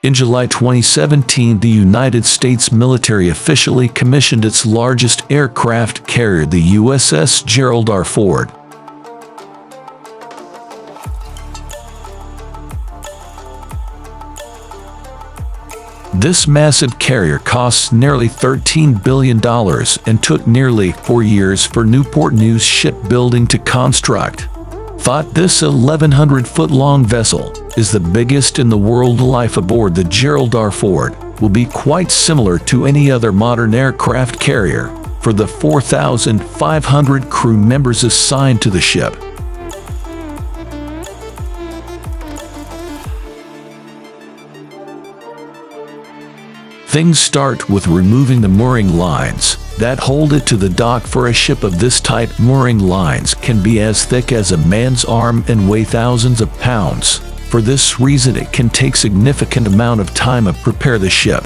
In July 2017, the United States military officially commissioned its largest aircraft carrier, the USS Gerald R. Ford. This massive carrier costs nearly $13 billion and took nearly 4 years for Newport News Shipbuilding to construct. This 1,100-foot-long vessel is the biggest in the world. Life aboard the Gerald R. Ford will be quite similar to any other modern aircraft carrier for the 4,500 crew members assigned to the ship. Things start with removing the mooring lines that hold it to the dock. For a ship of this type, mooring lines can be as thick as a man's arm and weigh thousands of pounds. For this reason, it can take significant amount of time to prepare the ship.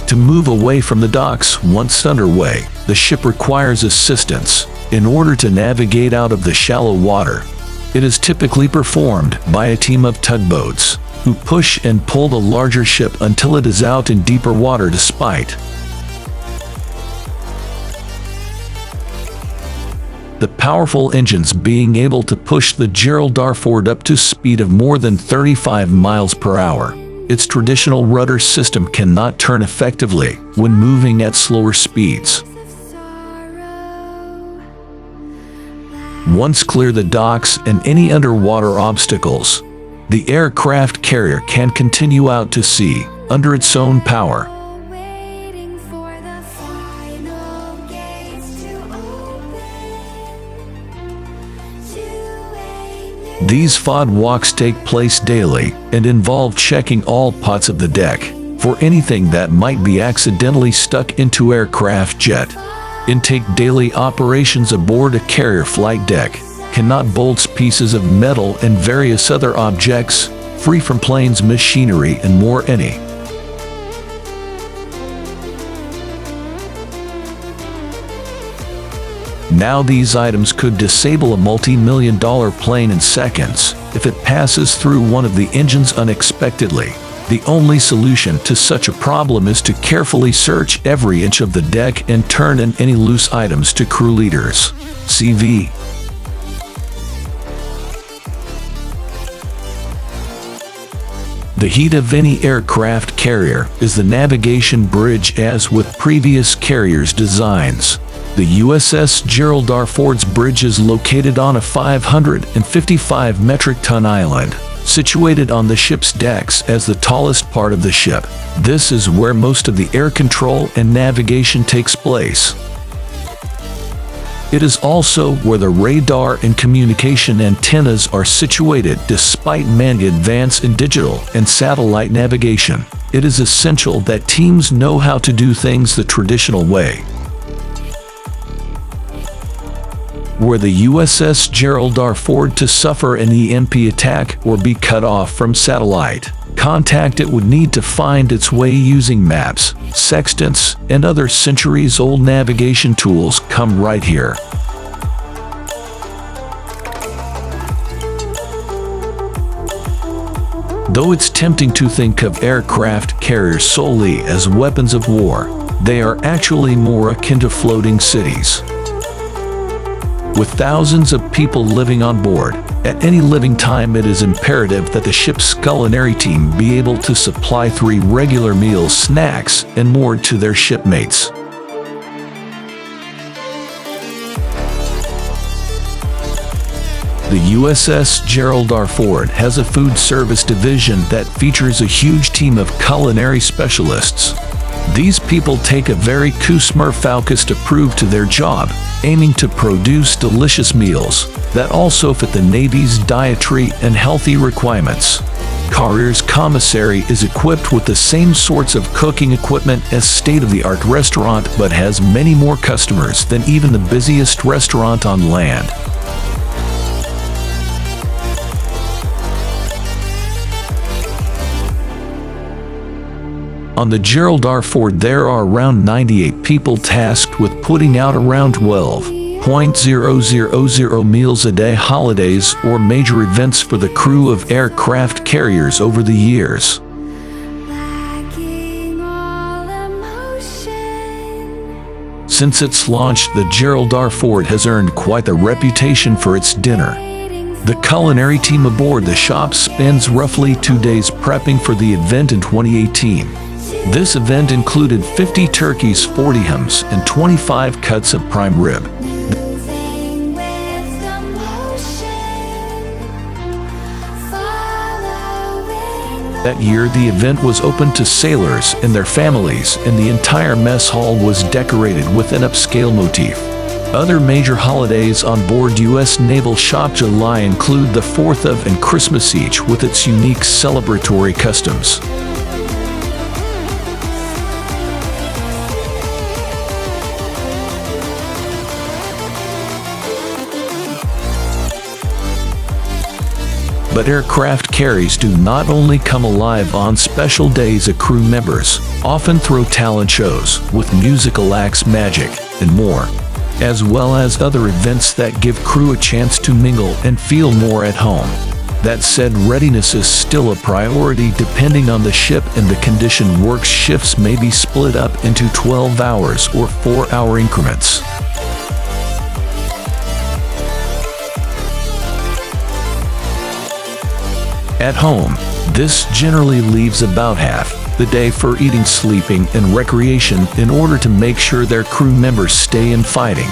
To move away from the docks once underway, the ship requires assistance in order to navigate out of the shallow water. It is typically performed by a team of tugboats who push and pull the larger ship until it is out in deeper water. Despite the powerful engines being able to push the Gerald R. Ford up to speed of more than 35 miles per hour, its traditional rudder system cannot turn effectively when moving at slower speeds. Once clear the docks and any underwater obstacles, the aircraft carrier can continue out to sea under its own power. These FOD walks take place daily and involve checking all parts of the deck for anything that might be accidentally stuck into aircraft jet intake. Daily operations aboard a carrier flight deck cannot bolts, pieces of metal, and various other objects free from planes, machinery, and more. Now these items could disable a multi-million-dollar plane in seconds if it passes through one of the engines unexpectedly. The only solution to such a problem is to carefully search every inch of the deck and turn in any loose items to crew leaders. CV. The heat of any aircraft carrier is the navigation bridge. As with previous carriers' designs, the USS Gerald R. Ford's bridge is located on a 555 metric ton island, situated on the ship's decks as the tallest part of the ship. This is where most of the air control and navigation takes place. It is also where the radar and communication antennas are situated. Despite many advances in digital and satellite navigation, it is essential that teams know how to do things the traditional way. Were the USS Gerald R. Ford to suffer an EMP attack or be cut off from satellite contact, it would need to find its way using maps, sextants, and other centuries-old navigation tools. Come right here. Though it's tempting to think of aircraft carriers solely as weapons of war, they are actually more akin to floating cities. With thousands of people living on board, at any living time it is imperative that the ship's culinary team be able to supply 3 regular meals, snacks, and more to their shipmates. The USS Gerald R. Ford has a food service division that features a huge team of culinary specialists. These people take a very focused approach to their job, aiming to produce delicious meals that also fit the Navy's dietary and healthy requirements. Carrier's commissary is equipped with the same sorts of cooking equipment as state-of-the-art restaurant, but has many more customers than even the busiest restaurant on land. On the Gerald R. Ford there are around 98 people tasked with putting out around 12 .000 meals a day holidays or major events for the crew of aircraft carriers over the years. Since its launch, the Gerald R. Ford has earned quite the reputation for its dinner. The culinary team aboard the shop spends roughly 2 days prepping for the event in 2018. This event included 50 turkeys, 40 hams, and 25 cuts of prime rib. That year, the event was open to sailors and their families, and the entire mess hall was decorated with an upscale motif. Other major holidays on board U.S. Naval Shop July include the 4th of and Christmas, each with its unique celebratory customs. But aircraft carriers do not only come alive on special days. Crew members often throw talent shows with musical acts, magic, and more, as well as other events that give crew a chance to mingle and feel more at home. That said, readiness is still a priority depending on the ship and the condition. Work shifts may be split up into 12 hours or 4-hour increments. At home, this generally leaves about half the day for eating, sleeping, and recreation in order to make sure their crew members stay in fighting